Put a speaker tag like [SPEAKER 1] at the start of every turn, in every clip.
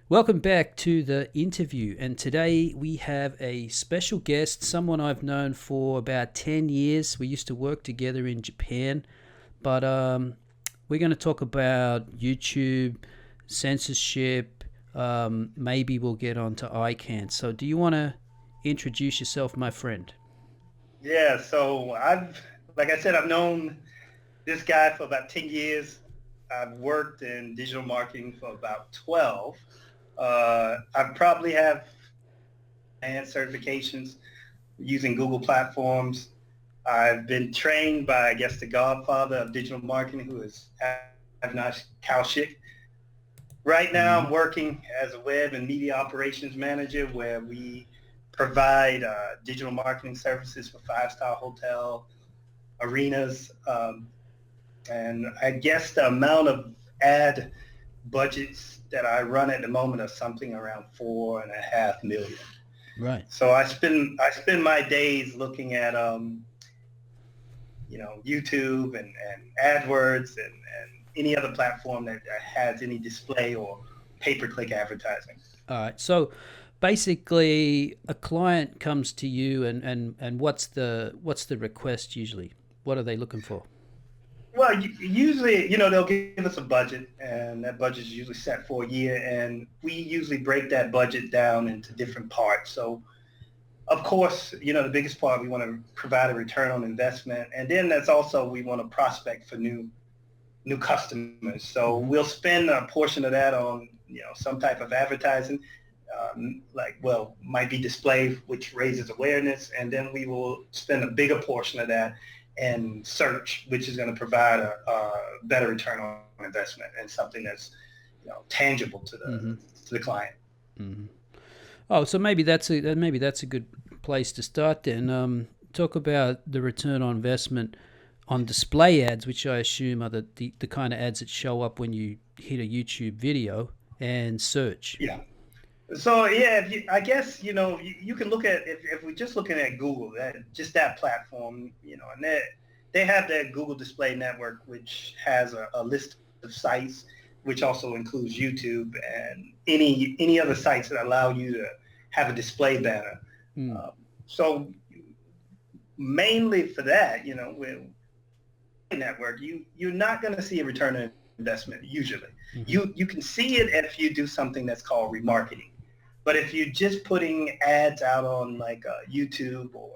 [SPEAKER 1] Welcome back to the interview, and today we have a special guest, someone I've known for about 10 years. We used to work together in Japan, but we're going to talk about YouTube, censorship, maybe we'll get onto ICANN. So do you want to introduce yourself, my friend?
[SPEAKER 2] Yeah, so like I said, I've known this guy for about 10 years. I've worked in digital marketing for about 12. I probably have and certifications using Google platforms. I've been trained by, I guess, the godfather of digital marketing, who is Avinash Kaushik. Right now,
[SPEAKER 1] Mm-hmm.
[SPEAKER 2] I'm working as a web and media operations manager where we provide digital marketing services for five-star hotel arenas. And I guess the amount of ad budgets that I run at the moment are something around 4.5 million.
[SPEAKER 1] Right.
[SPEAKER 2] So I spend my days looking at YouTube and AdWords and any other platform that has any display or pay-per-click advertising.
[SPEAKER 1] All right. So basically, a client comes to you, and what's the request usually? What are they looking for?
[SPEAKER 2] Well, usually, they'll give us a budget, and that budget is usually set for a year, and we usually break that budget down into different parts. So, of course, the biggest part, we want to provide a return on investment, and then that's also we want to prospect for new customers. So
[SPEAKER 1] Mm-hmm.
[SPEAKER 2] we'll spend a portion of that on, some type of advertising, might be display, which raises awareness, and then we will spend a bigger portion of that in search, which is going to provide a better return on investment and something that's, tangible to
[SPEAKER 1] Mm-hmm.
[SPEAKER 2] the client.
[SPEAKER 1] Mm-hmm. Oh, so maybe that's a good place to start then. Talk about the return on investment on display ads, which I assume are the kind of ads that show up when you hit a YouTube video, and search.
[SPEAKER 2] Yeah. So yeah, I guess you can look at if we're just looking at Google, that platform, and they have that Google Display Network, which has a list of sites, which also includes YouTube and any other sites that allow you to have a display banner.
[SPEAKER 1] Mm.
[SPEAKER 2] Um, so mainly for that, with network, you're not going to see a return on investment usually.
[SPEAKER 1] Mm-hmm.
[SPEAKER 2] You can see it if you do something that's called remarketing. But if you're just putting ads out on like YouTube or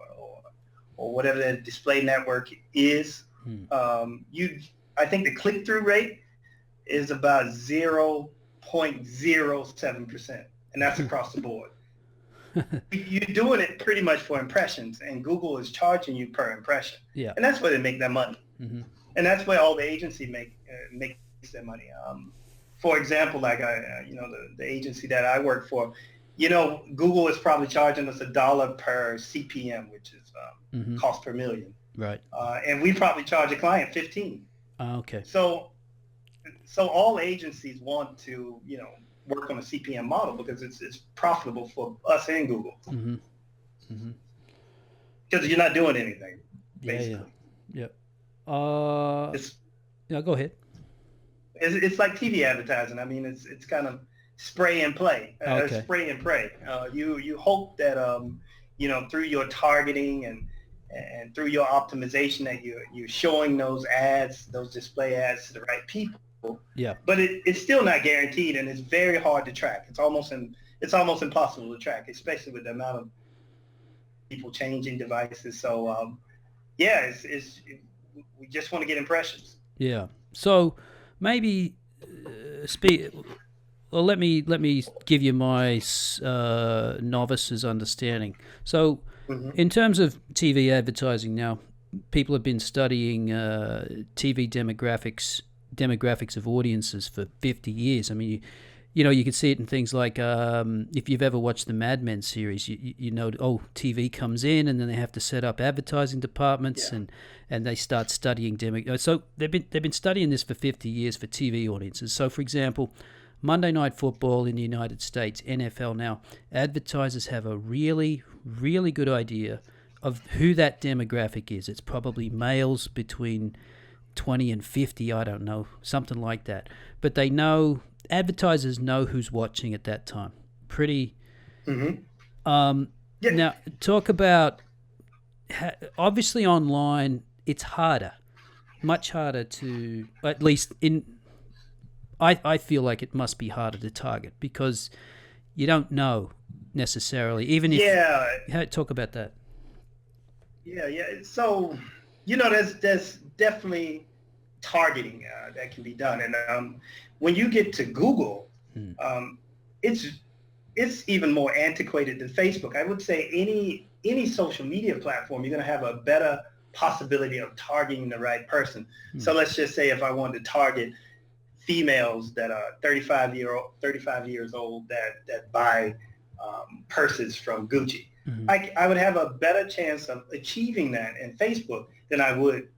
[SPEAKER 2] whatever that display network is,
[SPEAKER 1] Mm.
[SPEAKER 2] I think the click-through rate is about 0.07%, and that's across the board. You're doing it pretty much for impressions, and Google is charging you per impression,
[SPEAKER 1] Yeah.
[SPEAKER 2] and that's where they make their money,
[SPEAKER 1] Mm-hmm.
[SPEAKER 2] and that's where all the agency makes their money. For example, like the agency that I work for, Google is probably charging us $1 per CPM, which is
[SPEAKER 1] Mm-hmm.
[SPEAKER 2] cost per million,
[SPEAKER 1] Right.
[SPEAKER 2] and we probably charge a client 15.
[SPEAKER 1] Ah, okay.
[SPEAKER 2] So all agencies want to work on a CPM model because it's profitable for us and Google
[SPEAKER 1] Mm-hmm. Mm-hmm.
[SPEAKER 2] because you're not doing anything
[SPEAKER 1] Yeah. Yeah.
[SPEAKER 2] basically.
[SPEAKER 1] Yep. Uh.
[SPEAKER 2] It's
[SPEAKER 1] Yeah. Go ahead.
[SPEAKER 2] it's like TV advertising. I mean, it's kind of spray and play,
[SPEAKER 1] Okay.
[SPEAKER 2] spray and pray. You hope that through your targeting and through your optimization that you're showing those ads, those display ads to the right people.
[SPEAKER 1] Yeah.
[SPEAKER 2] But it's still not guaranteed, and it's very hard to track. It's almost impossible to track, especially with the amount of people changing devices. So yeah, we just want to get impressions.
[SPEAKER 1] Yeah. So maybe speak. Well, let me give you my novice's understanding. So,
[SPEAKER 2] Hmm.
[SPEAKER 1] in terms of TV advertising now, people have been studying TV demographics of audiences for 50 years. I mean, you can see it in things like if you've ever watched the Mad Men series, you know, oh, TV comes in and then they have to set up advertising departments,
[SPEAKER 2] Yeah.
[SPEAKER 1] and they start studying So they've been studying this for 50 years for TV audiences. So, for example, Monday Night Football in the United States, NFL now, advertisers have a really, really good idea of who that demographic is. It's probably males between 20 and 50, I don't know, something like that. But they know advertisers know who's watching at that time. Pretty.
[SPEAKER 2] Mm-hmm. Yeah.
[SPEAKER 1] Now, talk about obviously online. It's harder, much harder to, at least in. I feel like it must be harder to target because you don't know necessarily. Even if talk about that.
[SPEAKER 2] Yeah. So, there's definitely targeting that can be done, and when you get to Google, it's even more antiquated than Facebook. I would say any social media platform, you're going to have a better possibility of targeting the right person. So let's just say if I wanted to target females that are 35 years old that buy purses from Gucci, I would have a better chance of achieving that in Facebook than I would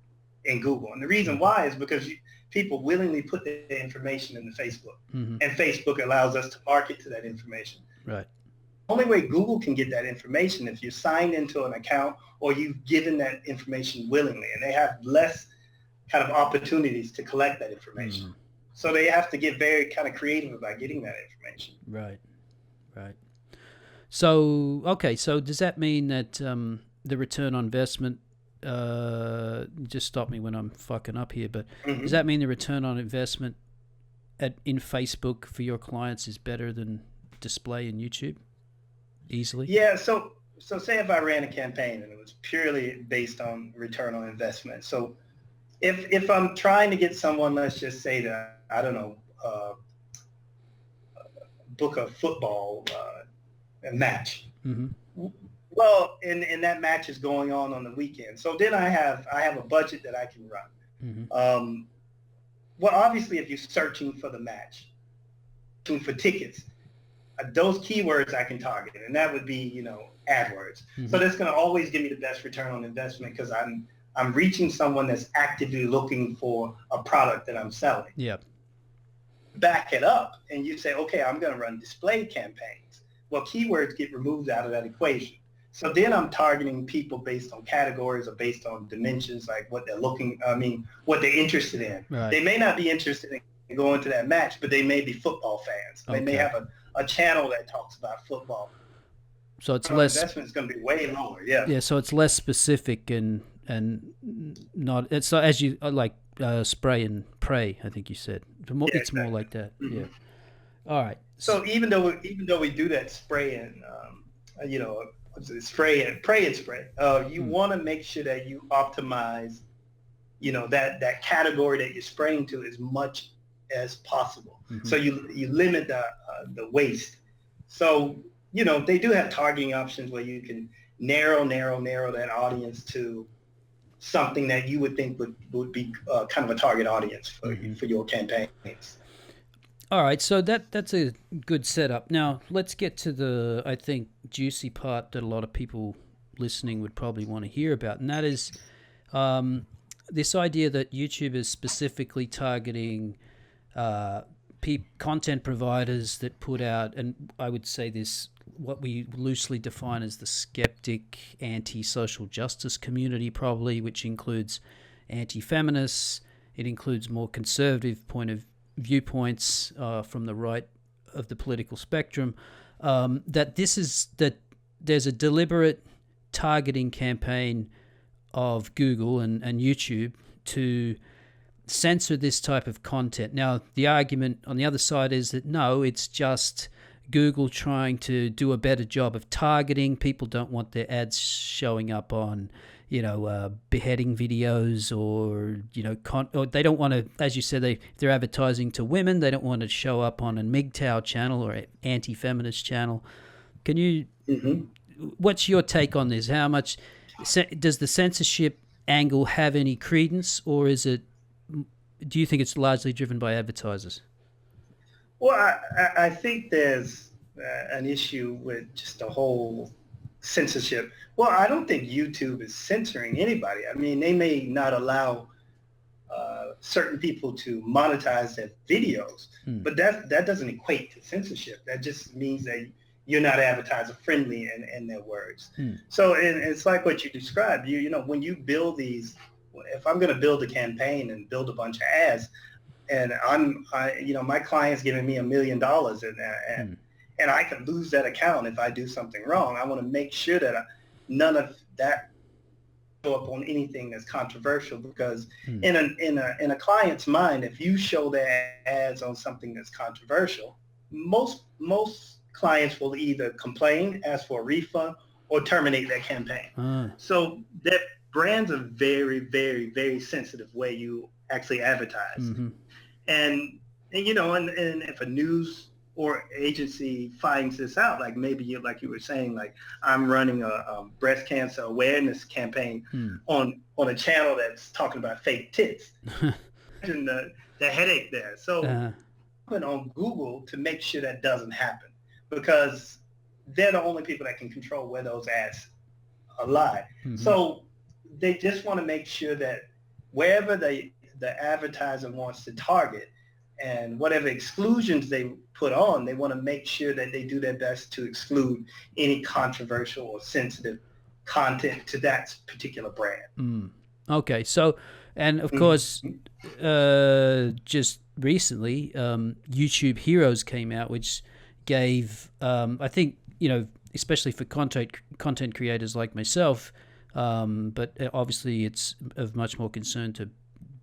[SPEAKER 2] in Google. And the reason why is because people willingly put their information into Facebook, and Facebook allows us to market to that information.
[SPEAKER 1] Right.
[SPEAKER 2] The only way Google can get that information if you're signed into an account or you've given that information willingly, and they have less kind of opportunities to collect that information. So they have to get very kind of creative about getting that information.
[SPEAKER 1] Right. So, okay, so does that mean that the return on investment, just stop me when I'm fucking up here, but does that mean the return on investment in Facebook for your clients is better than display in YouTube easily?
[SPEAKER 2] Yeah, so say if I ran a campaign and it was purely based on return on investment. So if I'm trying to get someone, let's just say to, I don't know, book a football a match. Well, and that match is going on the weekend. So then I have a budget that I can run. Well, obviously, if you're searching for the match, searching for tickets, those keywords I can target, and that would be, AdWords. So that's going to always give me the best return on investment because I'm reaching someone that's actively looking for a product that I'm selling.
[SPEAKER 1] Yeah.
[SPEAKER 2] Back it up, and you say, okay, I'm going to run display campaigns. Well, keywords get removed out of that equation. So then I'm targeting people based on categories or based on dimensions, like what they're interested in.
[SPEAKER 1] Right.
[SPEAKER 2] They may not be interested in going to that match, but they may be football fans. They may have a channel that talks about football.
[SPEAKER 1] So it's less
[SPEAKER 2] investment is going to be way lower. Yeah.
[SPEAKER 1] Yeah. So it's less specific and not. It's so as you like spray and pray. I think you said it's more like that. Yeah. All right.
[SPEAKER 2] So even though we do that spray and spray and pray and spray, you want to make sure that you optimize, that category that you're spraying to as much as possible. So you limit the waste. So they do have targeting options where you can narrow that audience to something that you would think would be kind of a target audience for your campaigns.
[SPEAKER 1] All right, so that's a good setup. Now, let's get to the, I think, juicy part that a lot of people listening would probably want to hear about, and that is this idea that YouTube is specifically targeting content providers that put out, and I would say this, what we loosely define as the skeptic, anti-social justice community probably, which includes anti-feminists, it includes more conservative viewpoints from the right of the political spectrum, that there's a deliberate targeting campaign of Google and YouTube to censor this type of content. Now, the argument on the other side is that no, it's just Google trying to do a better job of targeting. People don't want their ads showing up on beheading videos or or they don't want to, as you said, they're advertising to women. They don't want to show up on a MGTOW channel or an anti-feminist channel. Can you? What's your take on this? How much does the censorship angle have any credence, or is it? Do you think it's largely driven by advertisers?
[SPEAKER 2] Well, I think there's an issue with just the whole censorship. Well, I don't think YouTube is censoring anybody. I mean, they may not allow certain people to monetize their videos, but that doesn't equate to censorship. That just means that you're not advertiser friendly in their words. So it's like what you described. When you build these, if I'm going to build a campaign and build a bunch of ads, and my client's giving me $1 million, and I could lose that account if I do something wrong. I want to make sure that none of that show up on anything that's controversial, because in a client's mind, if you show their ads on something that's controversial, most clients will either complain, ask for a refund, or terminate their campaign. So that brands are very, very, very sensitive way you actually advertise. And if a news or agency finds this out, like maybe like you were saying, like I'm running a breast cancer awareness campaign on a channel that's talking about fake tits. Imagine the headache there. So put on Google to make sure that doesn't happen, because they're the only people that can control where those ads lie. So they just want to make sure that wherever the advertiser wants to target, and whatever exclusions they put on, they want to make sure that they do their best to exclude any controversial or sensitive content to that particular brand.
[SPEAKER 1] Okay, so, and of course, just recently, YouTube Heroes came out, which gave, I think, especially for content creators like myself, but obviously it's of much more concern to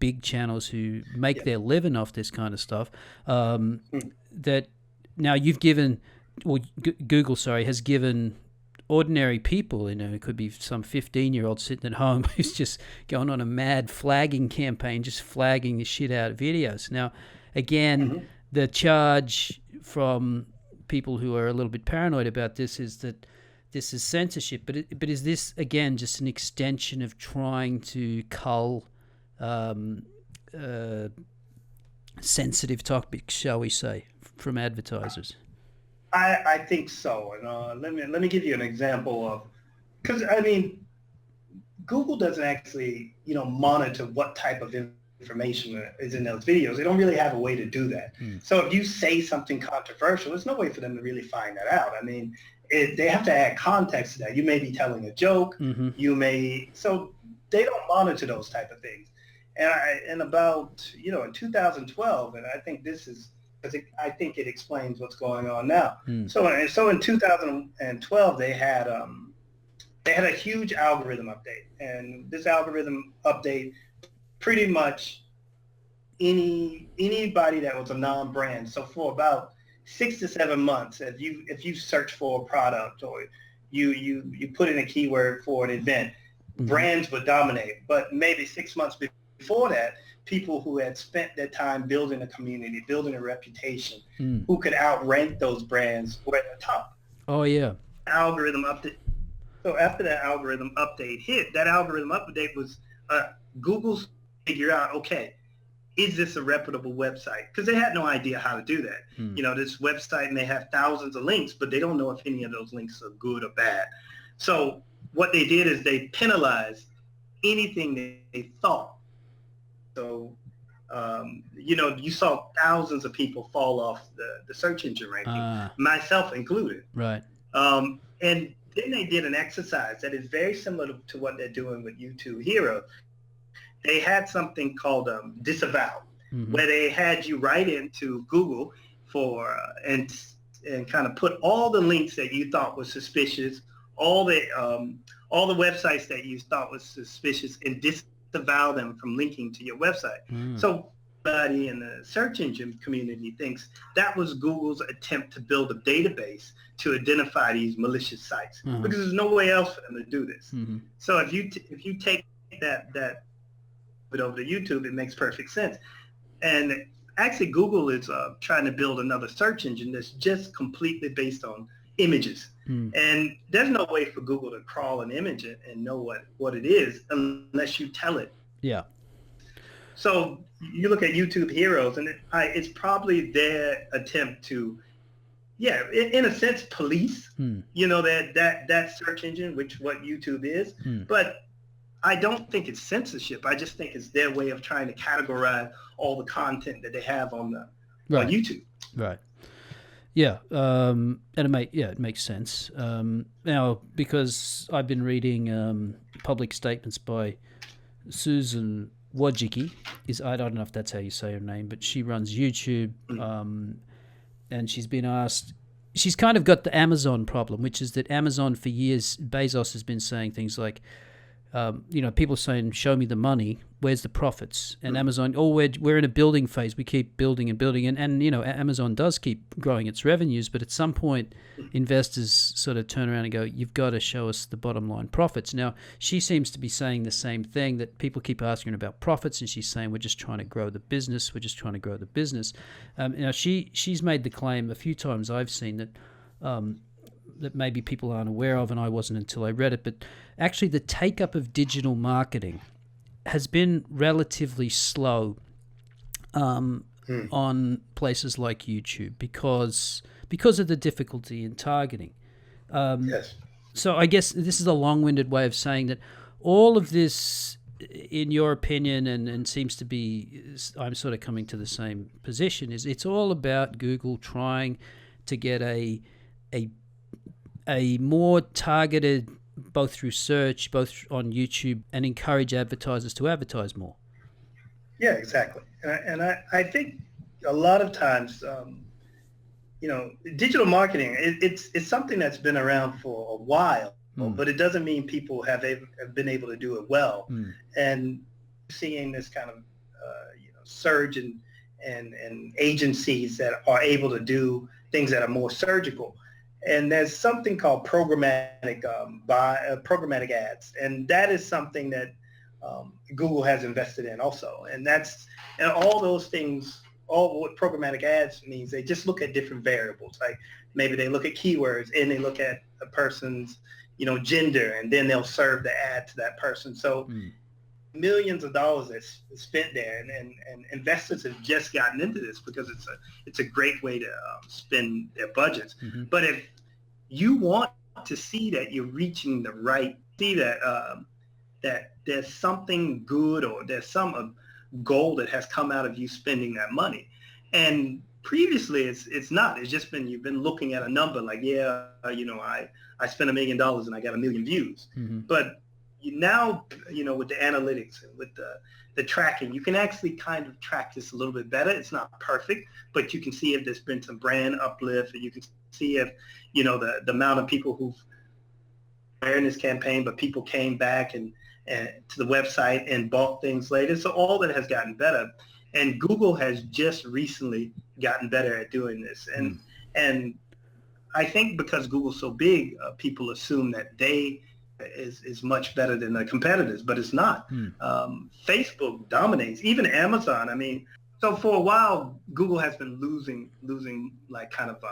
[SPEAKER 1] big channels who make their living off this kind of stuff, that now you've given, well, Google, has given ordinary people, it could be some 15-year-old sitting at home who's just going on a mad flagging campaign, just flagging the shit out of videos. Now, again, the charge from people who are a little bit paranoid about this is that this is censorship, but is this, again, just an extension of trying to cull sensitive topics, shall we say, from advertisers?
[SPEAKER 2] I think so, and let me give you an example of, because Google doesn't actually monitor what type of information is in those videos. They don't really have a way to do that. So if you say something controversial, there's no way for them to really find that out. They have to add context to that. You may be telling a joke. So they don't monitor those type of things. And about, in 2012, and I think this is, because I think it explains what's going on now. So in 2012, they had a huge algorithm update. And this algorithm update, pretty much anybody that was a non-brand. So for about 6 to 7 months, if you search for a product, or you put in a keyword for an event, brands would dominate. But maybe 6 months before that, people who had spent their time building a community, building a reputation, who could outrank those brands were at the top.
[SPEAKER 1] Oh, yeah.
[SPEAKER 2] Algorithm update. So after that algorithm update hit, that algorithm update was Google's figure out, okay, is this a reputable website? Because they had no idea how to do that. This website may have thousands of links, but they don't know if any of those links are good or bad. So what they did is they penalized anything they thought. So, you saw thousands of people fall off the search engine ranking, myself included.
[SPEAKER 1] Right.
[SPEAKER 2] And then they did an exercise that is very similar to what they're doing with YouTube Hero. They had something called disavow, where they had you write into Google for and kind of put all the links that you thought was suspicious, all the websites that you thought was suspicious, and disavow them from linking to your website. So everybody in the search engine community thinks that was Google's attempt to build a database to identify these malicious sites, because there's no way else for them to do this. So if you take that over to YouTube, it makes perfect sense. And actually, Google is trying to build another search engine that's just completely based on images. And there's no way for Google to crawl an image and know what it is unless you tell it.
[SPEAKER 1] Yeah.
[SPEAKER 2] So you look at YouTube Heroes, and it's probably their attempt to, in a sense, police, that search engine, which what YouTube is. But I don't think it's censorship. I just think it's their way of trying to categorize all the content that they have on on YouTube.
[SPEAKER 1] Right. Yeah. And it makes sense. Now, because I've been reading public statements by Susan Wojcicki is, I don't know if that's how you say her name, but she runs YouTube, and she's been asked. She's kind of got the Amazon problem, which is that Amazon for years, Bezos has been saying things like, people saying, "Show me the money. Where's the profits?" And Amazon, we're in a building phase. We keep building and building, and Amazon does keep growing its revenues, but at some point, investors sort of turn around and go, "You've got to show us the bottom line profits." Now, she seems to be saying the same thing, that people keep asking her about profits, and she's saying, "We're just trying to grow the business. We're just trying to grow the business." She's made the claim a few times I've seen that. That maybe people aren't aware of, and I wasn't until I read it, but actually the take-up of digital marketing has been relatively slow on places like YouTube because of the difficulty in targeting.
[SPEAKER 2] Yes.
[SPEAKER 1] So I guess this is a long-winded way of saying that all of this, in your opinion, and seems to be, I'm sort of coming to the same position, is it's all about Google trying to get a more targeted, both through search, both on YouTube, and encourage advertisers to advertise more.
[SPEAKER 2] Yeah, exactly. And I think a lot of times, digital marketing, it's something that's been around for a while, but it doesn't mean people have been able to do it well. And seeing this kind of, surge in agencies that are able to do things that are more surgical. And there's something called programmatic ads, and that is something that Google has invested in also. And all those things. All what programmatic ads means, they just look at different variables. Like maybe they look at keywords and they look at a person's, gender, and then they'll serve the ad to that person. So millions of dollars that's spent there, and investors have just gotten into this because it's a great way to spend their budgets. But if you want to see that you're reaching the right, see that that there's something good, or there's some goal that has come out of you spending that money, and previously it's not. It's just been, you've been looking at a number like, I spent $1 million and I got 1 million views, but now, with the analytics and with the tracking, you can actually kind of track this a little bit better. It's not perfect, but you can see if there's been some brand uplift, and you can see if, the amount of people who've awareness campaign, but people came back and to the website and bought things later. So all that has gotten better. And Google has just recently gotten better at doing this. And I think because Google's so big, people assume that they is much better than the competitors, but it's not. Facebook dominates, even Amazon. I mean, so for a while, Google has been losing like kind of,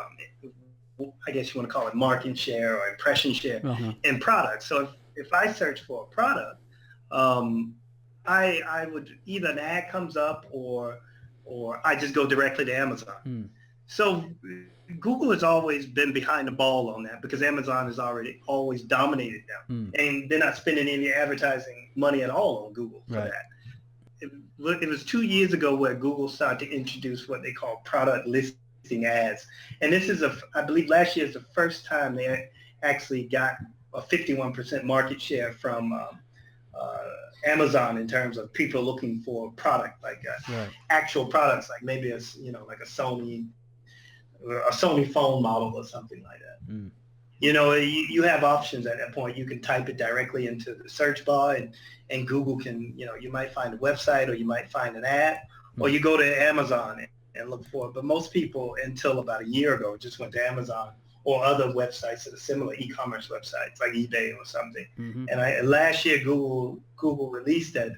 [SPEAKER 2] I guess you want to call it market share or impression share in products. So if I search for a product, I would, either an ad comes up or I just go directly to Amazon. So Google has always been behind the ball on that because Amazon has always dominated them, and they're not spending any advertising money at all on Google for that. It was 2 years ago where Google started to introduce what they call product listing ads, and this is I believe last year is the first time they actually got a 51% market share from Amazon in terms of people looking for a product, like actual products, like maybe like a Sony phone model or something like that. You have options at that point. You can type it directly into the search bar, and Google can, you might find a website, or you might find an ad, or you go to Amazon and look for it. But most people, until about a year ago, just went to Amazon or other websites that are similar, e-commerce websites like eBay or something. And last year, Google released that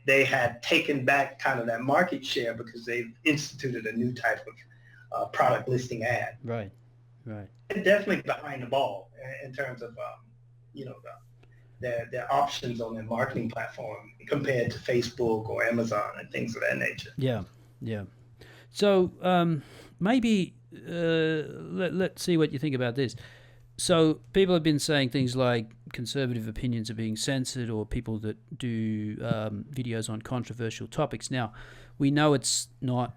[SPEAKER 2] they had taken back kind of that market share because they've instituted a new type of product listing ad.
[SPEAKER 1] Right.
[SPEAKER 2] They're definitely behind the ball in terms of, their options on their marketing platform compared to Facebook or Amazon and things of that nature.
[SPEAKER 1] Yeah. So maybe let's see what you think about this. So people have been saying things like conservative opinions are being censored, or people that do videos on controversial topics. Now, we know it's not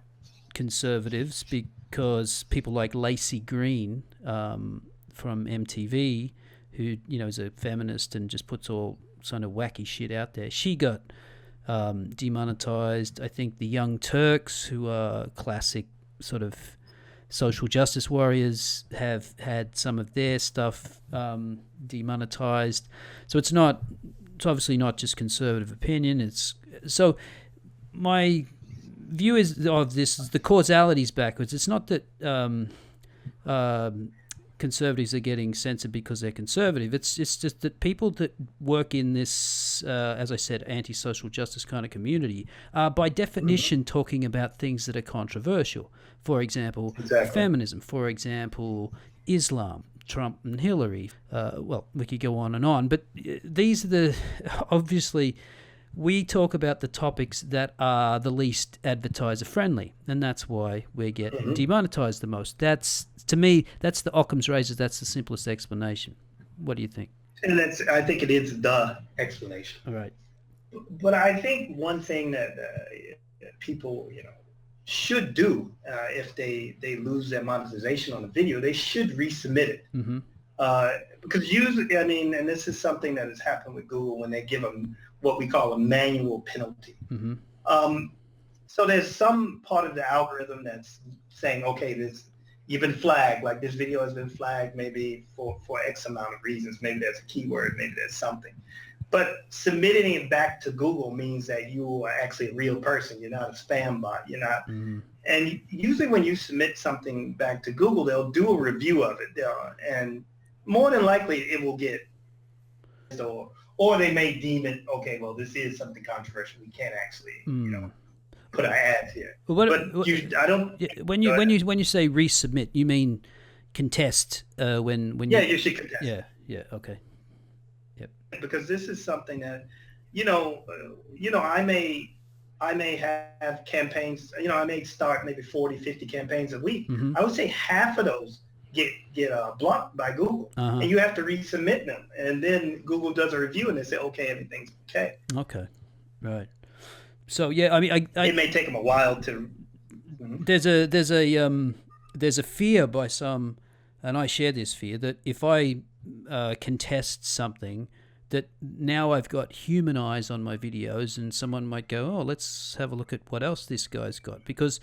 [SPEAKER 1] conservatives because people like Lacey Green from MTV, who is a feminist and just puts all sort of wacky shit out there, she got demonetized. I think the Young Turks, who are classic sort of social justice warriors, have had some of their stuff demonetized. So it's obviously not just conservative opinion. So my view of this is the causality is backwards. It's not that conservatives are getting censored because they're conservative. It's just that people that work in this, as I said, anti-social justice kind of community are by definition talking about things that are controversial. For example, feminism. For example, Islam, Trump and Hillary. Well, we could go on, but these are obviously we talk about the topics that are the least advertiser friendly, and that's why we get demonetized the most. To me, that's the Occam's razor. That's the simplest explanation. What do you think?
[SPEAKER 2] And I think it is the explanation.
[SPEAKER 1] All right.
[SPEAKER 2] But I think one thing that people, should do if they lose their monetization on a video, they should resubmit it. Because usually, and this is something that has happened with Google when they give them what we call a manual penalty. So there's some part of the algorithm that's saying, okay, you've been flagged, like this video has been flagged maybe for X amount of reasons. Maybe there's a keyword, maybe there's something. But submitting it back to Google means that you are actually a real person. You're not a spam bot. You're not. And usually when you submit something back to Google, they'll do a review of it. And more than likely it will get, or they may deem it, okay, well, this is something controversial. We can't actually, put our ads here. I don't.
[SPEAKER 1] When you say resubmit, you mean contest when
[SPEAKER 2] you should contest.
[SPEAKER 1] Yeah, okay. Yep.
[SPEAKER 2] Because this is something that, I may have campaigns, I may start maybe 40, 50 campaigns a week. I would say half of those get blocked by Google, and you have to resubmit them, and then Google does a review and they say, okay, everything's okay.
[SPEAKER 1] Okay, right. So yeah,
[SPEAKER 2] it may take them a while to.
[SPEAKER 1] There's a fear by some, and I share this fear, that if I contest something, that now I've got human eyes on my videos, and someone might go, oh, let's have a look at what else this guy's got. Because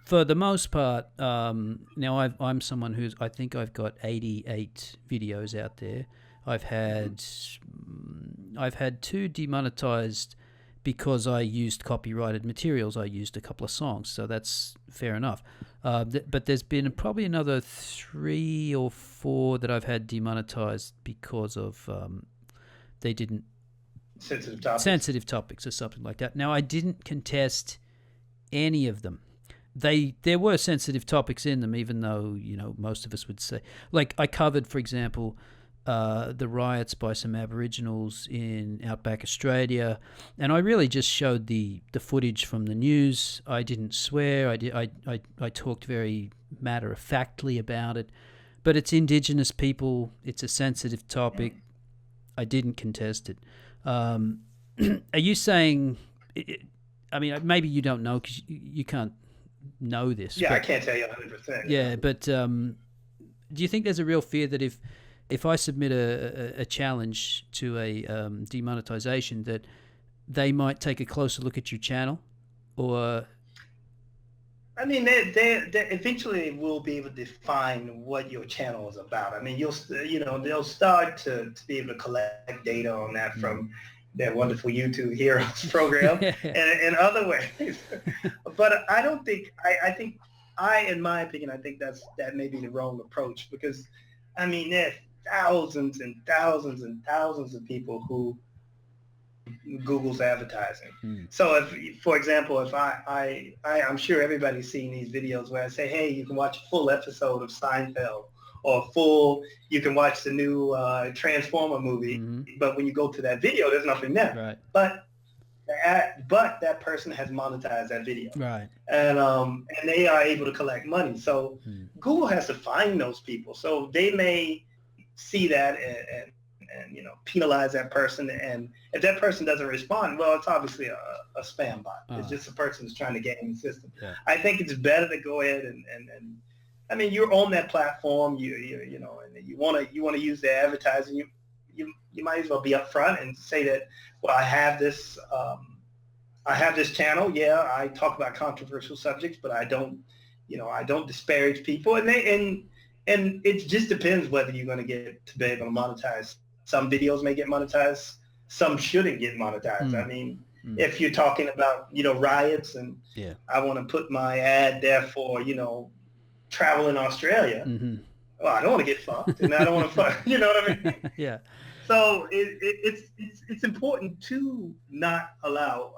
[SPEAKER 1] for the most part, now I'm someone I think I've got 88 videos out there. I've had 2 demonetized because I used copyrighted materials. I used a couple of songs, so that's fair enough. But there's been probably another 3 or 4 that I've had demonetized because of they didn't sensitive topics or something like that. Now, I didn't contest any of them. There were sensitive topics in them, even though most of us would say, like I covered, for example, the riots by some Aboriginals in outback Australia, and I really just showed the footage from the news. I didn't swear. I talked very matter-of-factly about it, but it's Indigenous people. It's a sensitive topic. I didn't contest it. Are you saying? Maybe you don't know because you can't know this.
[SPEAKER 2] Yeah, I can't tell you 100%.
[SPEAKER 1] Yeah, but do you think there's a real fear that if I submit a challenge to a demonetization, that they might take a closer look at your channel, or?
[SPEAKER 2] They eventually will be able to define what your channel is about. They'll start to be able to collect data on that from their wonderful YouTube Heroes program and other ways. But I don't think, in my opinion, I think that may be the wrong approach, because, there's thousands and thousands and thousands of people who Google's advertising. So if, for example, if I'm sure everybody's seen these videos where I say, hey, you can watch a full episode of Seinfeld, or you can watch the new Transformer movie, but when you go to that video, there's nothing there.
[SPEAKER 1] Right.
[SPEAKER 2] But that person has monetized that video.
[SPEAKER 1] Right.
[SPEAKER 2] And they are able to collect money. So Google has to find those people. So they may see that and penalize that person. And if that person doesn't respond, well, it's obviously a spam bot. It's just a person who's trying to get in the system. Yeah. I think it's better to go ahead and you're on that platform. And you want to use the advertising. You might as well be upfront and say that, well, I have this I have this channel. Yeah, I talk about controversial subjects, but I don't, I don't disparage people. And it just depends whether you're going to get to be able to monetize. Some videos may get monetized. Some shouldn't get monetized. I
[SPEAKER 1] Mm.
[SPEAKER 2] mean,
[SPEAKER 1] Mm.
[SPEAKER 2] if you're talking about, riots and
[SPEAKER 1] Yeah.
[SPEAKER 2] I want to put my ad there for, travel in Australia,
[SPEAKER 1] Mm-hmm.
[SPEAKER 2] well, I don't want to get fucked and I don't want to fuck, you know what I mean?
[SPEAKER 1] Yeah.
[SPEAKER 2] So it's important to not allow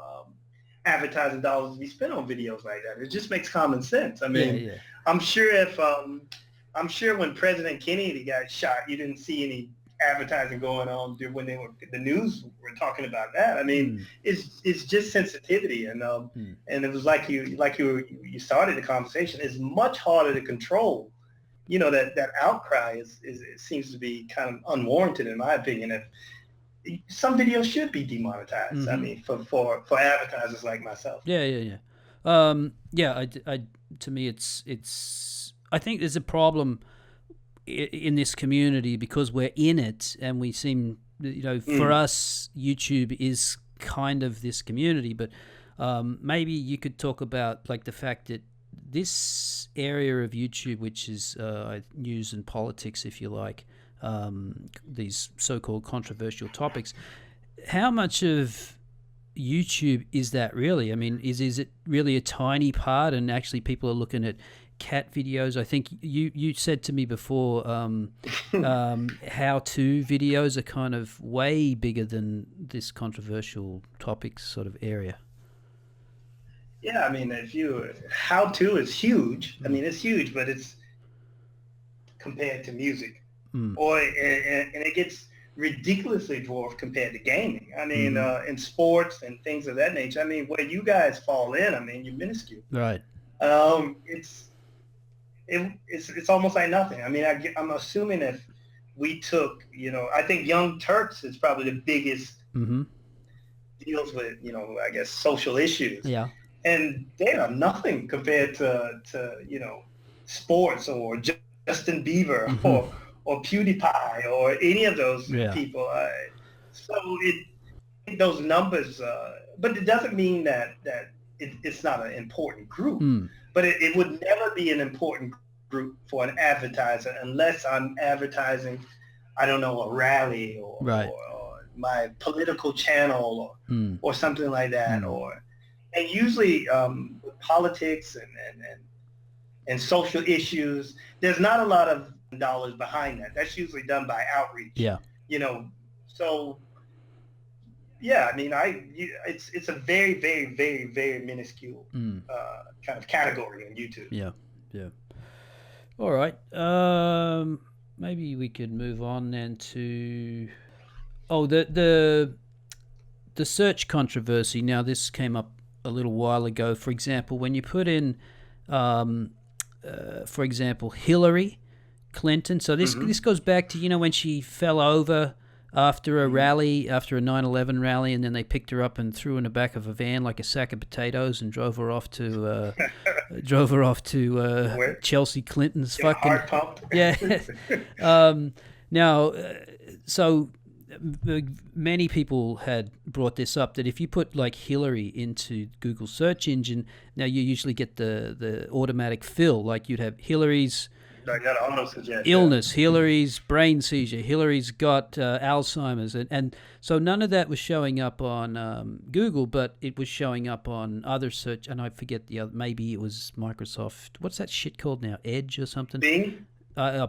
[SPEAKER 2] advertising dollars to be spent on videos like that. It just makes common sense. I
[SPEAKER 1] Yeah.
[SPEAKER 2] mean,
[SPEAKER 1] Yeah.
[SPEAKER 2] I'm sure if I'm sure when President Kennedy got shot, you didn't see any advertising going on when the news were talking about that. I mean,
[SPEAKER 1] Mm.
[SPEAKER 2] it's just sensitivity,
[SPEAKER 1] Mm.
[SPEAKER 2] and it was you started the conversation. It's much harder to control. That outcry it seems to be kind of unwarranted in my opinion. If some videos should be demonetized. I
[SPEAKER 1] Mm-hmm.
[SPEAKER 2] mean, for advertisers like myself.
[SPEAKER 1] Yeah. Yeah. Yeah. Yeah. To me, it's. I think there's a problem in this community because we're in it and we seem, for us, YouTube is kind of this community. But maybe you could talk about like the fact that this area of YouTube, which is news and politics, if you like, these so-called controversial topics, how much of YouTube is that really? I mean, is it really a tiny part, and actually people are looking at cat videos? I think you said to me before, how-to videos are kind of way bigger than this controversial topics sort of area.
[SPEAKER 2] Yeah, I mean, how to is huge. I mean, it's huge, but it's compared to music,
[SPEAKER 1] Mm.
[SPEAKER 2] and it gets ridiculously dwarfed compared to gaming. I mean,
[SPEAKER 1] Mm-hmm.
[SPEAKER 2] in sports and things of that nature. I mean, where you guys fall in, I mean, you're minuscule.
[SPEAKER 1] Right.
[SPEAKER 2] It's almost like nothing. I mean, I'm assuming if we took, I think Young Turks is probably the biggest
[SPEAKER 1] Mm-hmm.
[SPEAKER 2] deals with, I guess social issues,
[SPEAKER 1] Yeah.
[SPEAKER 2] and they are nothing compared to sports or Justin Bieber
[SPEAKER 1] Mm-hmm.
[SPEAKER 2] or PewDiePie or any of those
[SPEAKER 1] Yeah.
[SPEAKER 2] people. So those numbers, but it doesn't mean that it's not an important group.
[SPEAKER 1] Mm.
[SPEAKER 2] But it would never be an important group for an advertiser unless I'm advertising, I don't know, a rally
[SPEAKER 1] Right.
[SPEAKER 2] or my political channel
[SPEAKER 1] Mm.
[SPEAKER 2] or something like that.
[SPEAKER 1] Mm.
[SPEAKER 2] And usually with politics and social issues, there's not a lot of dollars behind that. That's usually done by outreach.
[SPEAKER 1] Yeah.
[SPEAKER 2] So yeah, I mean, it's a very, very, very, very minuscule kind of category on YouTube.
[SPEAKER 1] Yeah. Yeah. All right. Maybe we could move on then to the search controversy. Now, this came up a little while ago. For example, when you put in, for example, Hillary Clinton. So this goes back to when she fell over after a rally, after a 9/11 rally, and then they picked her up and threw her in the back of a van like a sack of potatoes and drove her off to Chelsea Clinton's fucking
[SPEAKER 2] heart pump.
[SPEAKER 1] Yeah. Now, so many people had brought this up that if you put like Hillary into Google search engine, now you usually get the automatic fill. Like you'd have Hillary's illness, Hillary's brain seizure, Hillary's got Alzheimer's, and so none of that was showing up on Google, but it was showing up on other search, and I forget the other. Maybe it was Microsoft. What's that shit called now? Edge or something?
[SPEAKER 2] Bing.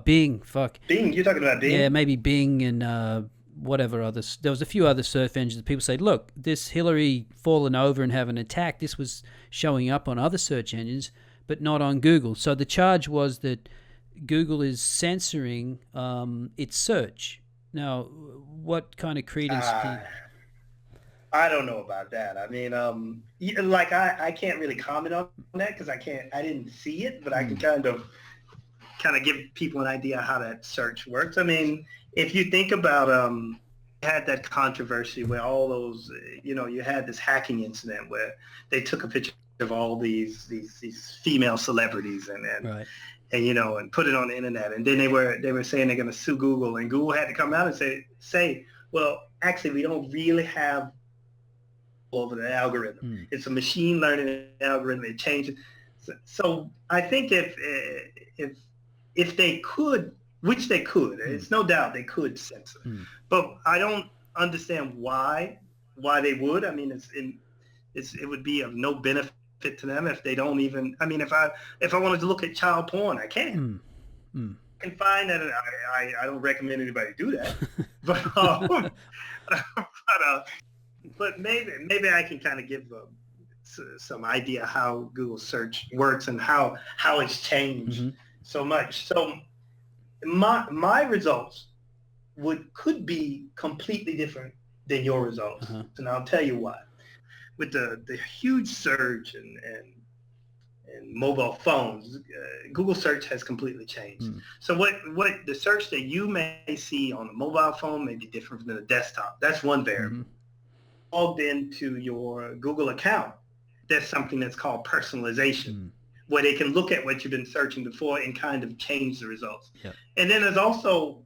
[SPEAKER 1] Bing. Fuck.
[SPEAKER 2] Bing. You're talking about Bing?
[SPEAKER 1] Yeah, maybe Bing and whatever others. There was a few other search engines that people say, look, this Hillary falling over and having an attack. This was showing up on other search engines, but not on Google. So the charge was that Google is censoring its search. Now, what kind of credence?
[SPEAKER 2] I don't know about that. I mean, like I can't really comment on that because I didn't see it, but I can kind of give people an idea how that search works. I mean, if you think about, you had that controversy where all those, you had this hacking incident where they took a picture of all these female celebrities and
[SPEAKER 1] Right.
[SPEAKER 2] and put it on the internet, and then they were saying they're going to sue Google, and Google had to come out and say, well, actually, we don't really have over the algorithm.
[SPEAKER 1] Mm.
[SPEAKER 2] It's a machine learning algorithm. It changes. So I think if they could, which they could, it's no doubt they could censor, but I don't understand why they would. I mean, it would be of no benefit to them if they don't even. I mean, if I wanted to look at child porn, I can. I can find that. I don't recommend anybody do that, but maybe I can kind of give some idea how Google search works and how it's changed so much. So my results could be completely different than your results, and I'll tell you why. With the huge surge and mobile phones, Google search has completely changed. So what the search that you may see on a mobile phone may be different than a desktop. That's one variable. Logged into your Google account, there's something that's called personalization, where they can look at what you've been searching before and kind of change the results.
[SPEAKER 1] Yep.
[SPEAKER 2] And then there's also,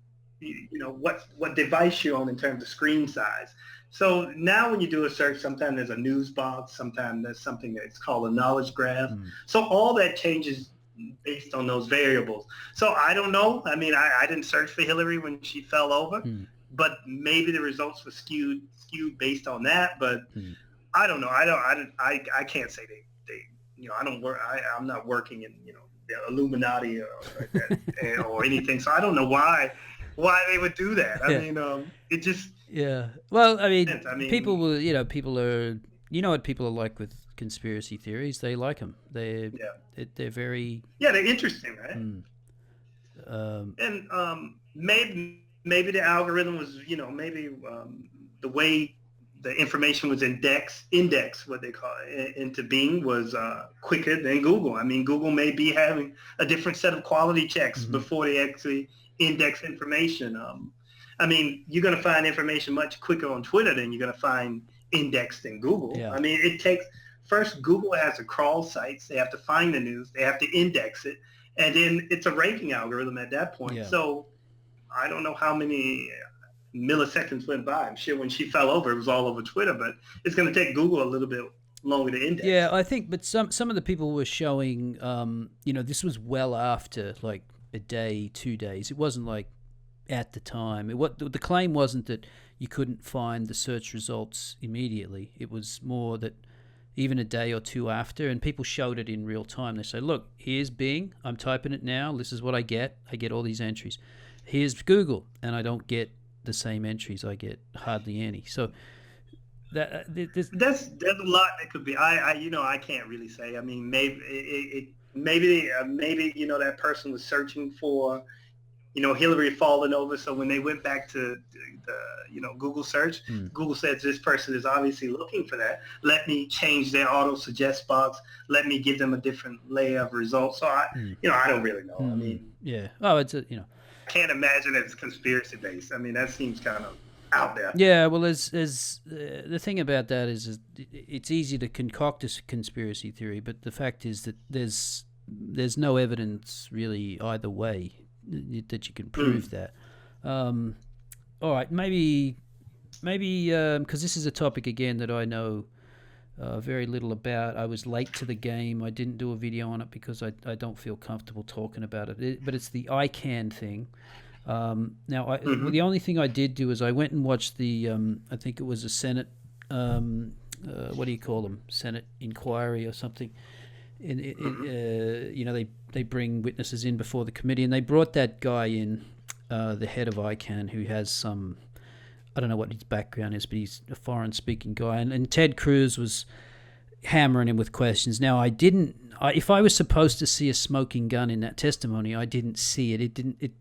[SPEAKER 2] what device you're on in terms of screen size. So now when you do a search, sometimes there's a news box, sometimes there's something that's called a knowledge graph. So all that changes based on those variables. So I don't know. I mean, I didn't search for Hillary when she fell over, but maybe the results were skewed based on that. But I don't know. I can't say they I don't work. I'm not working in the Illuminati or like that or anything. So I don't know why they would do that. I mean, it just.
[SPEAKER 1] Yeah. Well, I mean, people will, people are, what people are like with conspiracy theories. They like them. They're very.
[SPEAKER 2] Yeah, they're interesting, right? And maybe the algorithm was, maybe the way the information was indexed, what they call it, into Bing was quicker than Google. I mean, Google may be having a different set of quality checks before they actually index information. I mean, you're going to find information much quicker on Twitter than you're going to find indexed in Google. Yeah. I mean, first Google has to crawl sites. They have to find the news. They have to index it. And then it's a ranking algorithm at that point. Yeah. So I don't know how many milliseconds went by. I'm sure when she fell over, it was all over Twitter, but it's going to take Google a little bit longer to index.
[SPEAKER 1] Yeah, I think, but some of the people were showing, this was well after like a day, 2 days. It wasn't like at the time. The claim wasn't that you couldn't find the search results immediately. It was more that even a day or two after, and people showed it in real time. They say, look, here's Bing. I'm typing it now. This is what I get. I get all these entries. Here's Google, and I don't get the same entries. I get hardly any. So
[SPEAKER 2] there's a lot that could be. I can't really say. I mean, maybe that person was searching for Hillary falling over. So when they went back to the Google search, Google says this person is obviously looking for that. Let me change their auto suggest box. Let me give them a different layer of results. So I don't really know. I mean,
[SPEAKER 1] yeah. Oh, it's
[SPEAKER 2] I can't imagine it's conspiracy based. I mean, that seems kind of out there.
[SPEAKER 1] Yeah. Well, there's the thing about that is it's easy to concoct a conspiracy theory, but the fact is that there's no evidence really either way that you can prove that. All right, maybe because this is a topic again that I know very little about. I was late to the game. I didn't do a video on it because I don't feel comfortable talking about it. But it's the ICANN thing. Now, the only thing I did do is I went and watched the I think it was a Senate what do you call them? Senate inquiry or something. They bring witnesses in before the committee, and they brought that guy in, the head of ICANN, who has some, I don't know what his background is, but he's a foreign-speaking guy, and Ted Cruz was hammering him with questions. Now, if I was supposed to see a smoking gun in that testimony, I didn't see it.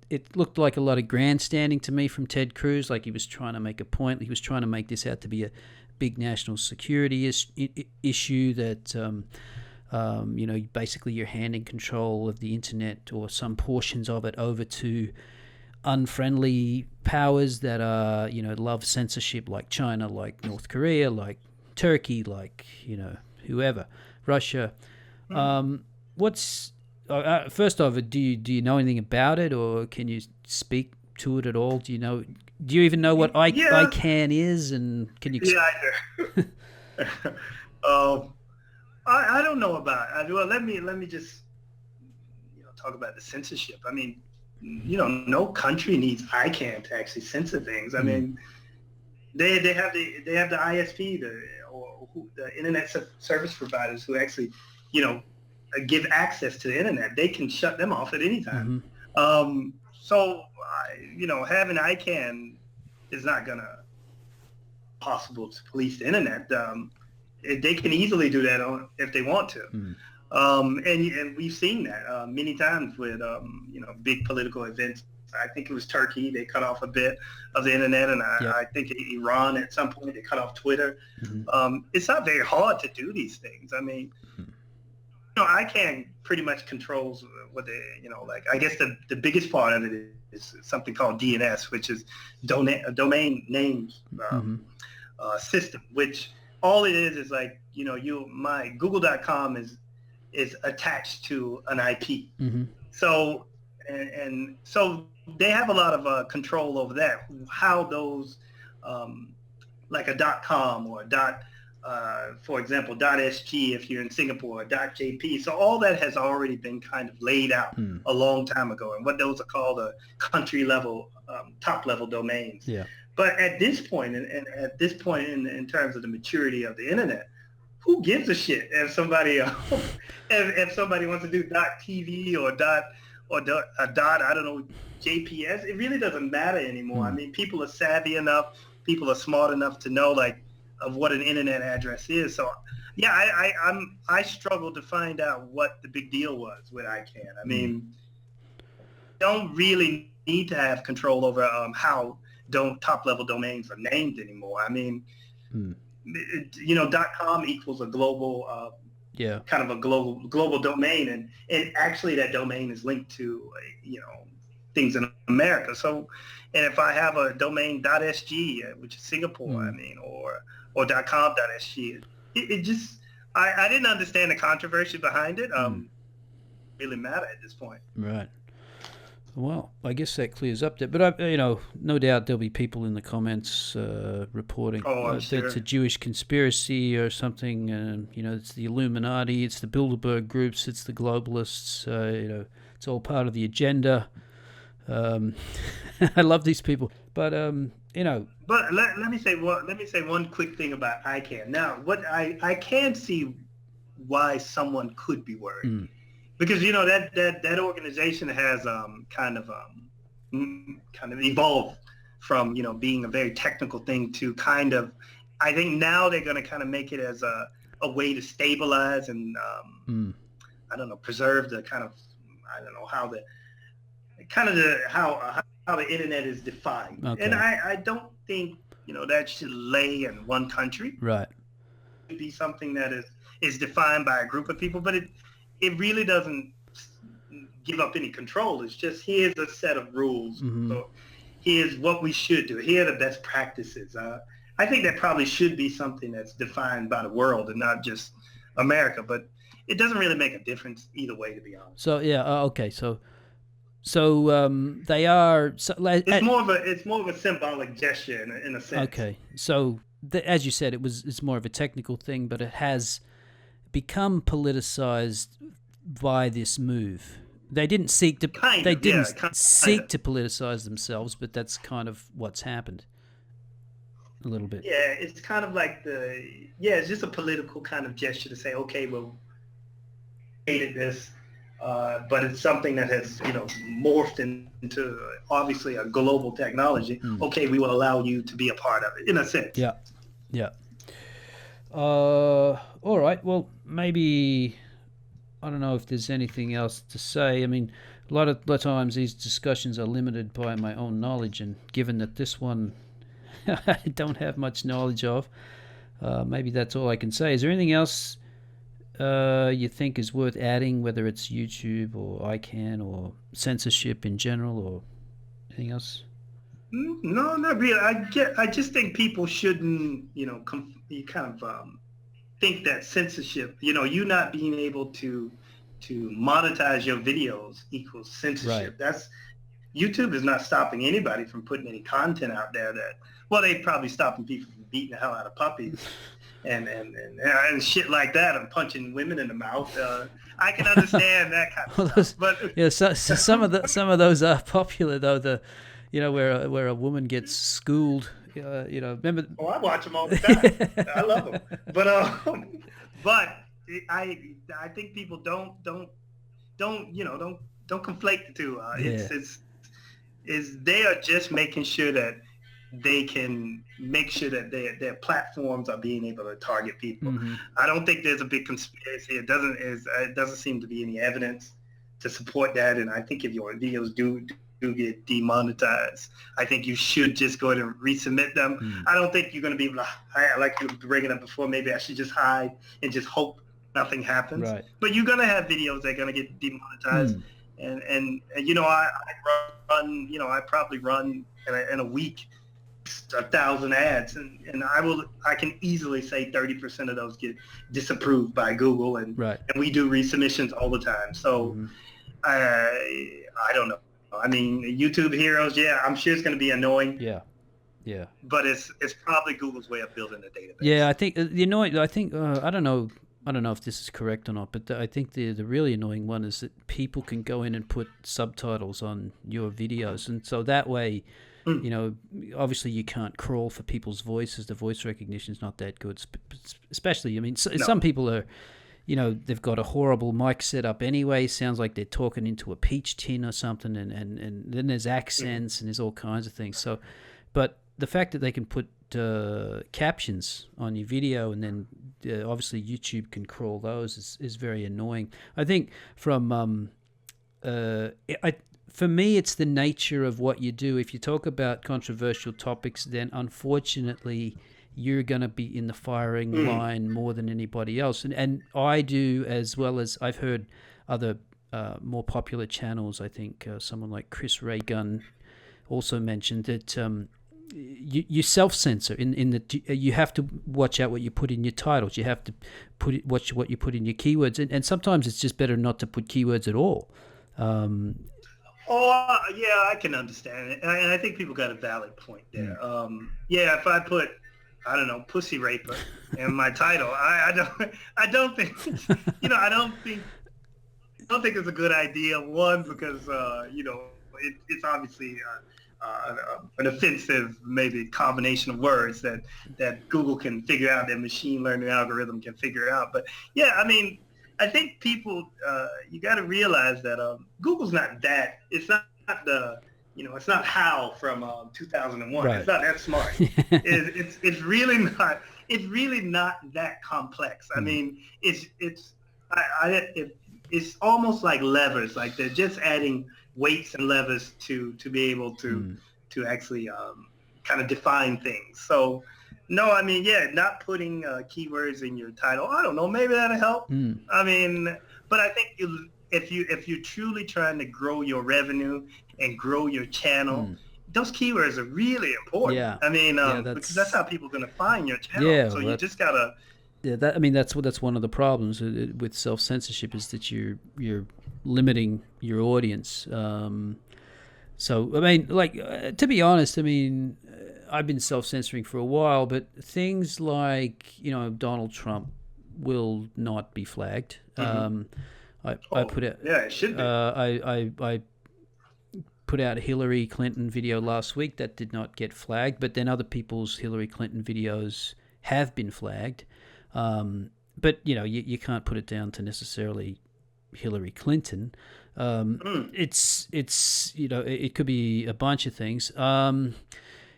[SPEAKER 1] It looked like a lot of grandstanding to me from Ted Cruz, like he was trying to make a point. He was trying to make this out to be a big national security issue that. Basically you're handing control of the internet or some portions of it over to unfriendly powers that are, love censorship, like China, like North Korea, like Turkey, like, whoever, Russia. First off, do you know anything about it, or can you speak to it at all? Do you even know what ICANN is, and can you?
[SPEAKER 2] Yeah, I do. um, I don't know about. Well, let me just talk about the censorship. I mean, no country needs ICANN to actually censor things. I
[SPEAKER 1] Mm.
[SPEAKER 2] mean, they have the ISP, the internet service providers who actually, you know, give access to the internet. They can shut them off at any time.
[SPEAKER 1] Mm-hmm.
[SPEAKER 2] So having ICANN is not gonna possible to police the internet. They can easily do that if they want to.
[SPEAKER 1] Mm.
[SPEAKER 2] And we've seen that many times with big political events. I think it was Turkey. They cut off a bit of the internet, and
[SPEAKER 1] Yep.
[SPEAKER 2] I think Iran at some point they cut off Twitter.
[SPEAKER 1] Mm-hmm.
[SPEAKER 2] It's not very hard to do these things. I mean, ICANN pretty much controls what they, like I guess the biggest part of it is something called DNS, which is domain names
[SPEAKER 1] Mm-hmm.
[SPEAKER 2] system, which all it is like, my google.com is attached to an IP.
[SPEAKER 1] Mm-hmm.
[SPEAKER 2] So, and so they have a lot of control over that, how those, like a .com or for example, .sg if you're in Singapore, or .jp. So all that has already been kind of laid out a long time ago, and what those are called country level, top level domains.
[SPEAKER 1] Yeah.
[SPEAKER 2] But at this point, and at this point in terms of the maturity of the internet, who gives a shit if somebody if somebody wants to do .tv or I don't know, JPS? It really doesn't matter anymore. I mean, people are savvy enough, people are smart enough to know of what an internet address is. So yeah, I struggled to find out what the big deal was with ICANN. I mean, don't really need to have control over how top level domains are named anymore. I mean, .com equals a global, kind of a global domain, and actually that domain is linked to things in America. So, and if I have a domain .sg, which is Singapore, I mean, or .com.sg, it just I didn't understand the controversy behind it. Really matter at this point.
[SPEAKER 1] Right. Well, I guess that clears up that. But no doubt there'll be people in the comments reporting
[SPEAKER 2] I'm
[SPEAKER 1] that
[SPEAKER 2] sure
[SPEAKER 1] it's a Jewish conspiracy or something. It's the Illuminati, it's the Bilderberg groups, it's the globalists. It's all part of the agenda. I love these people, but
[SPEAKER 2] But let me say one quick thing about ICANN. Now, what I can see why someone could be worried. Because that organization has kind of evolved from being a very technical thing to kind of, I think now they're going to kind of make it as a way to stabilize and I don't know, preserve the kind of, I don't know how how the internet is defined.
[SPEAKER 1] Okay.
[SPEAKER 2] And I don't think that should lay in one country.
[SPEAKER 1] Right.
[SPEAKER 2] It should be something that is defined by a group of people, but it really doesn't give up any control. It's just, here's a set of rules. So here's what we should do. Here are the best practices. I think that probably should be something that's defined by the world and not just America. But it doesn't really make a difference either way, to be honest.
[SPEAKER 1] So yeah, okay. So they are.
[SPEAKER 2] It's more of a symbolic gesture in a sense.
[SPEAKER 1] Okay. So as you said, it's more of a technical thing, but it has become politicized by this move. They didn't seek to seek to politicize themselves, but that's kind of what's happened a little bit.
[SPEAKER 2] Yeah, it's kind of like it's just a political kind of gesture to say, okay, well, hated this, but it's something that has morphed into obviously a global technology. Okay, we will allow you to be a part of it in a sense.
[SPEAKER 1] Yeah. All right. Well, maybe I don't know if there's anything else to say. I mean, a lot of times these discussions are limited by my own knowledge, and given that this one I don't have much knowledge of, maybe that's all I can say. Is there anything else you think is worth adding, whether it's YouTube or ICANN or censorship in general or anything else?
[SPEAKER 2] No, not really. I just think people shouldn't, think that censorship, you not being able to monetize your videos equals censorship.
[SPEAKER 1] Right.
[SPEAKER 2] YouTube is not stopping anybody from putting any content out there they probably stopping people from beating the hell out of puppies. and shit like that, and punching women in the mouth. I can understand that kind of
[SPEAKER 1] Well,
[SPEAKER 2] stuff, but
[SPEAKER 1] yeah, so some of those are popular though. Where a woman gets schooled. Remember?
[SPEAKER 2] oh, I watch them all the time. I love them, but I I think people don't conflate the two.
[SPEAKER 1] Yeah.
[SPEAKER 2] It's is they are just making sure that they can make sure that their platforms are being able to target people.
[SPEAKER 1] Mm-hmm.
[SPEAKER 2] I don't think there's a big conspiracy. It doesn't seem to be any evidence to support that. And I think if your videos do get demonetized, I think you should just go ahead and resubmit them. I don't think you're going to be able to hide, like you were bringing up before. Maybe I should just hide and just hope nothing happens.
[SPEAKER 1] Right.
[SPEAKER 2] But you're going to have videos that are going to get demonetized. And I probably run in a week 1,000 ads, and I can easily say 30% of those get disapproved by Google, and we do resubmissions all the time. So I don't know. I mean, YouTube Heroes, yeah, I'm sure it's going to be annoying.
[SPEAKER 1] Yeah.
[SPEAKER 2] But it's probably Google's way of building a database.
[SPEAKER 1] Yeah, I think the annoying. I think I don't know. I don't know if this is correct or not, but I think the really annoying one is that people can go in and put subtitles on your videos, and so that way, obviously you can't crawl for people's voices. The voice recognition is not that good, especially. I mean, some people are, they've got a horrible mic setup anyway. Sounds like they're talking into a peach tin or something, and then there's accents and there's all kinds of things. So, but the fact that they can put captions on your video, and then obviously YouTube can crawl those is very annoying. I think from for me, it's the nature of what you do. If you talk about controversial topics, then unfortunately you're going to be in the firing line more than anybody else. And I do, as well as I've heard other more popular channels. I think someone like Chris Ray Gunn also mentioned that you self-censor in that you have to watch out what you put in your titles. You have to watch what you put in your keywords, and sometimes it's just better not to put keywords at all.
[SPEAKER 2] Yeah, I can understand it, and I think people got a valid point there. If I put, I don't know, pussy raper in my title, I don't think I don't think it's a good idea. One, because it's obviously an offensive, maybe combination of words that Google can figure out, their machine learning algorithm can figure out. But yeah, I mean, I think people, you got to realize that Google's not that. It's not it's not HAL from 2001. Right. It's not that smart. It's really not. It's really not that complex. I mean, it's almost like levers. Like they're just adding weights and levers to be able to actually kind of define things. So. No, I mean, not putting keywords in your title. I don't know. Maybe that'll help. I mean, but I think if you're truly trying to grow your revenue and grow your channel, those keywords are really important.
[SPEAKER 1] Yeah.
[SPEAKER 2] I mean, because that's how people are going to find your channel.
[SPEAKER 1] Yeah,
[SPEAKER 2] so you just gotta.
[SPEAKER 1] Yeah, that's one of the problems with self-censorship is that you're limiting your audience. So I mean, like to be honest, I mean. I've been self-censoring for a while, but things like, Donald Trump will not be flagged. I put out,
[SPEAKER 2] it should be.
[SPEAKER 1] I put out a Hillary Clinton video last week that did not get flagged, but then other people's Hillary Clinton videos have been flagged. But you can't put it down to necessarily Hillary Clinton. It's it could be a bunch of things.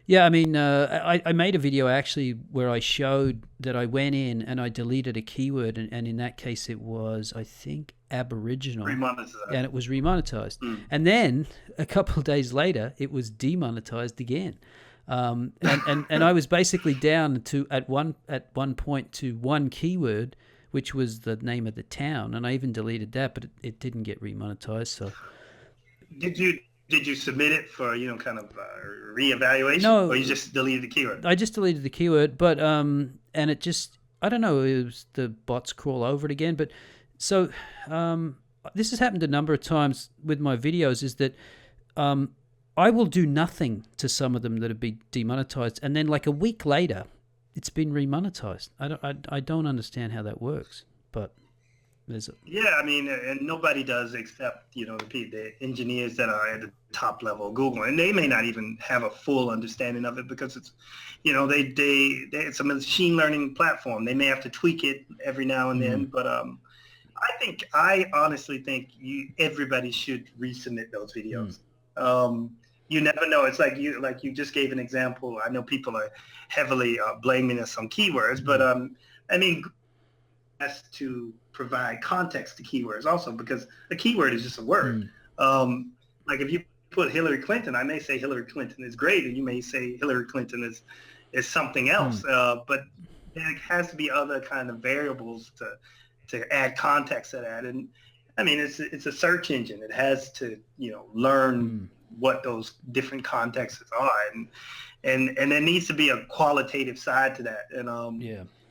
[SPEAKER 1] Yeah, I mean, I made a video actually where I showed that I went in and I deleted a keyword, and in that case it was, I think, Aboriginal, and it was remonetized. And then a couple of days later, it was demonetized again. And I was basically down to at one point to one keyword, which was the name of the town, and I even deleted that, but it didn't get remonetized. So,
[SPEAKER 2] Did you submit it for kind of reevaluation?
[SPEAKER 1] No,
[SPEAKER 2] or you just deleted the keyword?
[SPEAKER 1] I just deleted the keyword, but and it just, I don't know, it was the bots crawl over it again. But so this has happened a number of times with my videos. Is that I will do nothing to some of them that have been demonetized, and then like a week later, it's been remonetized. I don't understand how that works, but there's a
[SPEAKER 2] Yeah, I mean, and nobody does except, the engineers that are at the top level of Google, and they may not even have a full understanding of it because it's, it's a machine learning platform. They may have to tweak it every now and then, but I honestly think everybody should resubmit those videos. You never know. It's like you just gave an example. I know people are heavily blaming us on keywords, but I mean, has to provide context to keywords also, because a keyword is just a word. Like if you put Hillary Clinton, I may say Hillary Clinton is great, and you may say Hillary Clinton is something else. But there has to be other kind of variables to add context to that. And I mean, it's a search engine. It has to learn what those different contexts are, and there needs to be a qualitative side to that. And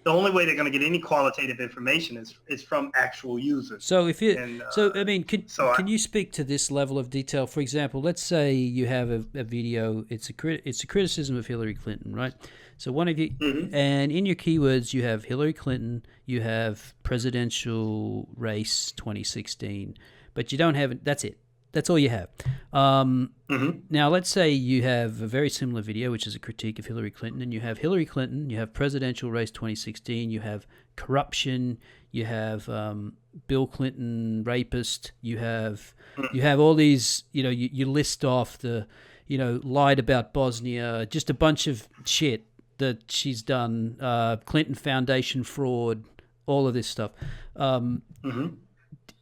[SPEAKER 2] the only way they're going to get any qualitative information is from actual users.
[SPEAKER 1] So if you, I mean, can you speak to this level of detail? For example, let's say you have a video. It's a criticism of Hillary Clinton, right? So one of you, and in your keywords, you have Hillary Clinton, you have presidential race 2016, but you don't have. That's it. That's all you have. Now, let's say you have a very similar video, which is a critique of Hillary Clinton, and you have Hillary Clinton, you have presidential race 2016, you have corruption, you have Bill Clinton rapist, you have all these, you list off the, lied about Bosnia, just a bunch of shit that she's done, Clinton Foundation fraud, all of this stuff.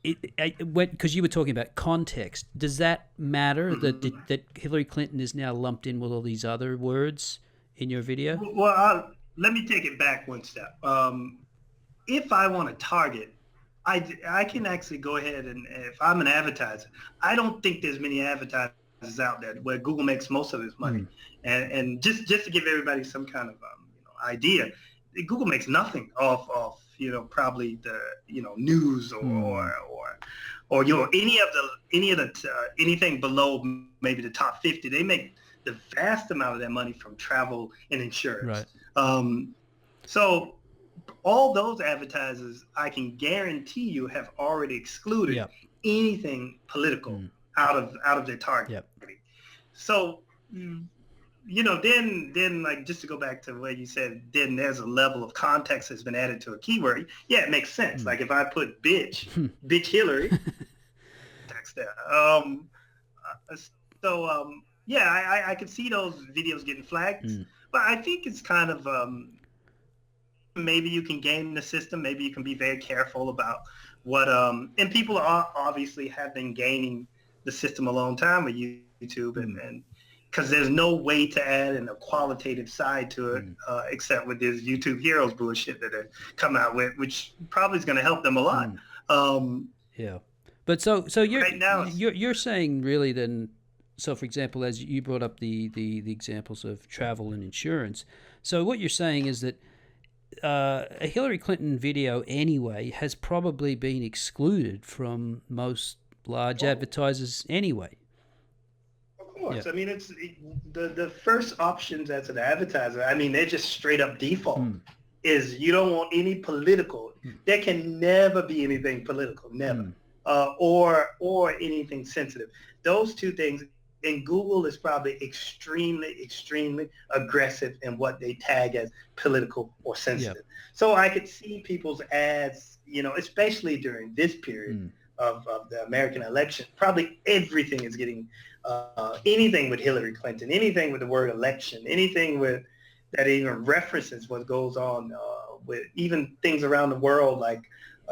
[SPEAKER 1] Because you were talking about context, does that matter that Hillary Clinton is now lumped in with all these other words in your video?
[SPEAKER 2] Well, let me take it back one step. If I want to target, I can actually go ahead and if I'm an advertiser, I don't think there's many advertisers out there where Google makes most of its money. And just to give everybody some kind of idea, Google makes nothing off probably the news or anything below maybe the top 50. They make the vast amount of their money from travel and insurance.
[SPEAKER 1] Right.
[SPEAKER 2] So all those advertisers, I can guarantee you, have already excluded anything political out of their target. So then like just to go back to where you said, then there's a level of context that's been added to a keyword. Yeah, it makes sense. Like if I put bitch Hillary, text there. I could see those videos getting flagged, but I think it's kind of maybe you can game the system. Maybe you can be very careful about what and people are obviously have been gaming the system a long time with YouTube and because there's no way to add in a qualitative side to it except with this YouTube Heroes bullshit that they come out with, which probably is going to help them a lot.
[SPEAKER 1] But so you're
[SPEAKER 2] right now,
[SPEAKER 1] you're saying really then. So for example, as you brought up the examples of travel and insurance, so what you're saying is that a Hillary Clinton video anyway has probably been excluded from most large advertisers anyway.
[SPEAKER 2] Of course. I mean, it's the first options as an advertiser. I mean, they're just straight up default. Is you don't want any political. There can never be anything political, never, or anything sensitive. Those two things. And Google is probably extremely, extremely aggressive in what they tag as political or sensitive. So I could see people's ads, especially during this period of the American election. Probably everything is getting anything with Hillary Clinton, anything with the word election, anything with that even references what goes on with even things around the world. Like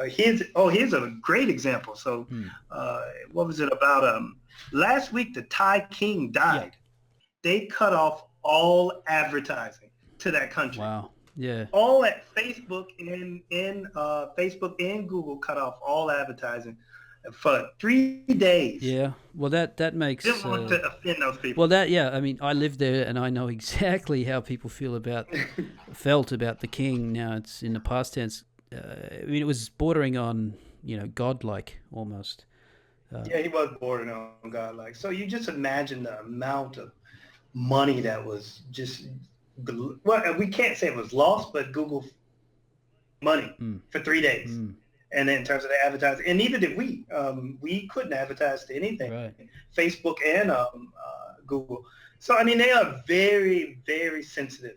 [SPEAKER 2] here's a great example. So what was it about? Last week, the Thai king died. They cut off all advertising to that country.
[SPEAKER 1] Wow. Yeah.
[SPEAKER 2] All at Facebook and Facebook and Google cut off all advertising for 3 days.
[SPEAKER 1] Yeah. Well, that makes.
[SPEAKER 2] Didn't want to offend those people.
[SPEAKER 1] Well, I mean, I lived there, and I know exactly how people felt about the king. Now it's in the past tense. I mean, it was bordering on godlike almost.
[SPEAKER 2] Yeah, he was bordering on godlike. So you just imagine the amount of money that was just well, we can't say it was lost, but Google money for 3 days. And then in terms of the advertising, and neither did we. We couldn't advertise to anything,
[SPEAKER 1] Right.
[SPEAKER 2] Facebook and Google. So I mean, they are very, very sensitive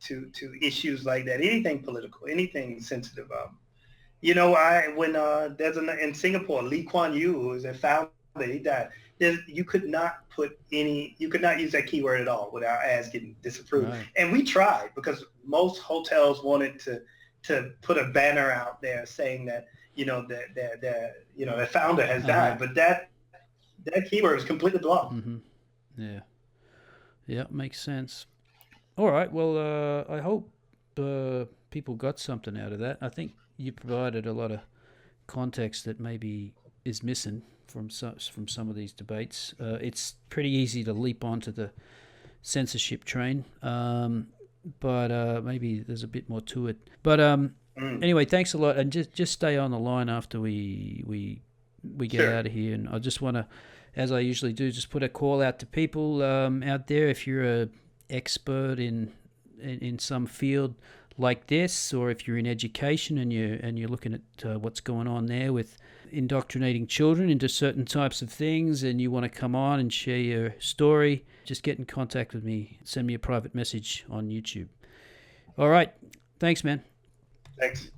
[SPEAKER 2] to issues like that. Anything political, anything sensitive. When there's in Singapore, Lee Kuan Yew, who was a founder, he died. You could not use that keyword at all without ads getting disapproved.
[SPEAKER 1] Right.
[SPEAKER 2] And we tried because most hotels wanted to put a banner out there saying that the founder has died, but that keyword is completely blocked.
[SPEAKER 1] Yeah. Yeah, makes sense. All right. Well, I hope people got something out of that. I think you provided a lot of context that maybe is missing from some of these debates. It's pretty easy to leap onto the censorship train, but maybe there's a bit more to it. But anyway, thanks a lot, and just stay on the line after we get
[SPEAKER 2] Sure.
[SPEAKER 1] out of here. And I just want to, as I usually do, just put a call out to people out there. If you're a expert in some field like this, or if you're in education and you're looking at what's going on there with indoctrinating children into certain types of things, and you want to come on and share your story, just get in contact with me. Send me a private message on YouTube. All right. Thanks, man.
[SPEAKER 2] Thanks.